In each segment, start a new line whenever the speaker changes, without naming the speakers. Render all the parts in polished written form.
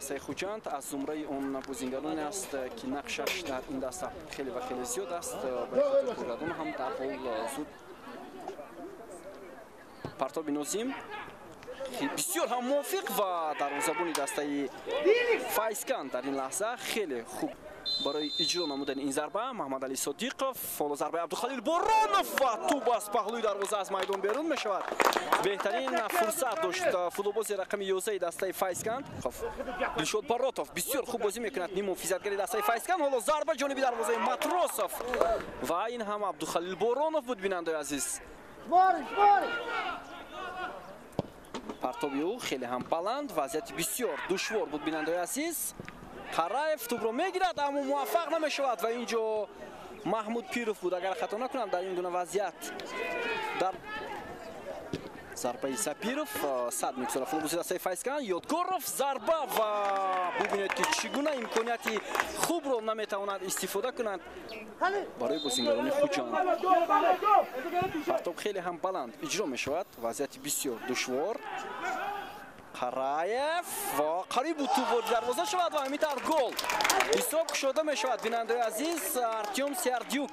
دستای خوجند از زمره اون بازیگرانی است که نقشش در این دسته خیلی و خیلی زیاد است. به خاطر گلزدن هم در حال زود پرتاب نوزیم بسیار هم موافق و دروازه‌بان دسته فایزکان در این لحظه خیلی خوب برای اجرا نمودن این ضربه. محمد علی صدیقов فولو ضربه عبدالخلیل بورونов و توپ از پهلوی دروازه از میدان بیرون می شود. بهترین فرصت داشت فوتبالباز رقم 11 دسته فایزکان دلشاد باراتوف بسیار خوب بازی میکند. نیم محافظتگری دسته فایزکان حالا ضربه جانبی دروازه ماتروسов و این هم عبدالخلیل بورونов بود. بیننده عزیز پرتابی او خیلی هم بلند وضعیت بسیار دشوار بود. بیننده عزیز قراев توپ رو میگیرد اما موفق نمیشود و اینجا محمود پیروف بود اگر خطا نکنم در این گونه وضعیت. در ضربه سپیروف صد میگذاره فوتبالباز دسته فایزکان یادگوروف ضربه و ببینید که چگونه امکانیتی خوب رو نمیتواند استفاده کنند برای بازیگران خوجند. پرتاب خیلی هم بلند اجرا میشود وضعیت بسیار دشوار. قراев و قریب بود توپ وارد دروازه شود و همینطور گل حساب شده می شود. بیننده عزیز ارتیوم سیاردیوک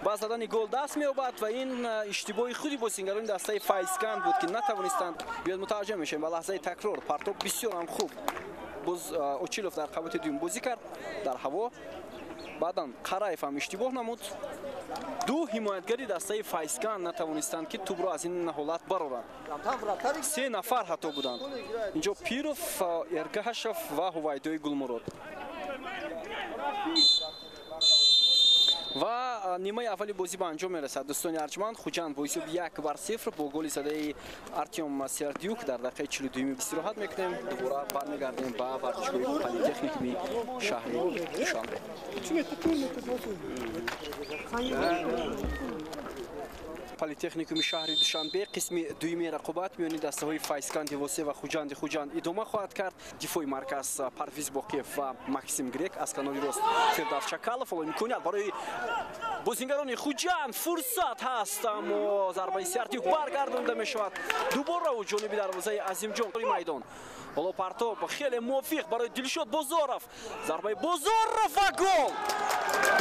با زدن گل دست می یابد و این اشتباه خودی بازیگران دسته فایزکان بود که نتوانستند بیاد. متوجه میشیم و لحظه تکرار پرتاب بسیار هم خوب اوچیلوف در قوت دوم بازی کرد در هوا. بعدا قراев هم اشتباه نمود. دو حمایتگری دسته فایزکان نتوانستند که توپ را از این حالت برآورند. سه نفر حتی بودند اینجا پیروف، ارگهشف و هویدوی گلمراد. و نیمه اولی بازی به انجام میرسد. دوستان ارجمند خوجند با حساب 1-0 با گل زده ارتیوم سیاردیوک در دقیقه 42 استراحت میکنیم. دوباره برمیگردیم به ورزشگاه پلی‌تکنیک شهر دوشنبه. پلی‌تکنیک شهر دوشنبه قسم دومی رقابت میان دسته های فایزکان دیوسه و خوجند ادامه خواهد کرد. دفاع مرکز پرویز باقیف و ماکسیم گرک از کانال راست فردوس چکالov امکانیت برای بازیگران خوجند فرصت هست اما ضربه سیاردیوک برگردانده می شود. دوباره و جانبی دروازه عظیم جان میدان. حالا پرتاب خیلی موفق برای دلشاد بازارف ضربه بازارف و گل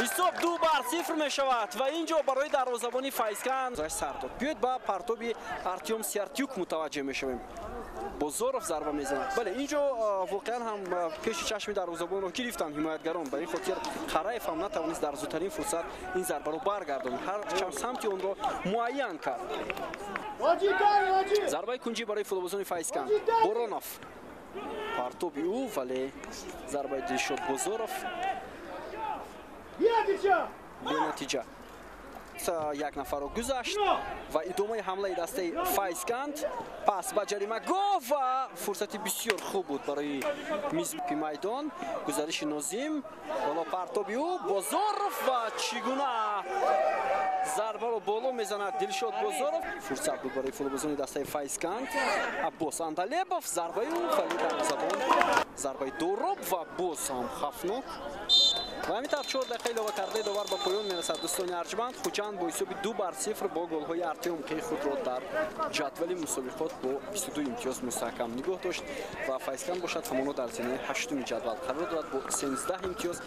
حساب 2-0 می شود و اینجا برای دروازه‌بان فایزکان سر داد. بیاید با پرتاب ارتیوم سیاردیوک متوجه می شویم. بازارف ضربه میزند. بله اینجا واقعا هم پیش چشم دروازه‌بان رو گرفتن حمایتگران. برای خاطر قراев هم نتوانست در زودترین فرصت این ضربه رو برگرداند. هر چند سمتی اون رو معین کرد. ضربه کنجی برای فوتبالبازان فایزکان بورونov پرتاب او ولی ضربه دلشاد بازارف به نتیجه یک نفر رو گذشت و ادامه حمله دسته فایزکان پس به جریمه گفت و فرصتی بسیار خوب بود برای میزبان میدان. گزارش نازیم حالا پرتاب او بازارف و چگونه ضربه رو بالا میزند دلشاد بازارف. فرصت بود برای فوتبالبازان دسته فایزکان. عباس اندلیبов ضربه او ولی در زبان ضربه دوروب و باز هم خفناک و همینطور 4 دقیقه علاوه کرده دوباره به پایان میرسد. دوستان ارجمند خوجند با حساب 2-0 با گل های ارتیوم که خود را در جدول مسابقات با 22 امتیاز مستحکم نگاه داشت و فایزکان باشد همانا در زمینه 8م جدول قرار دارد با 13 امتیاز.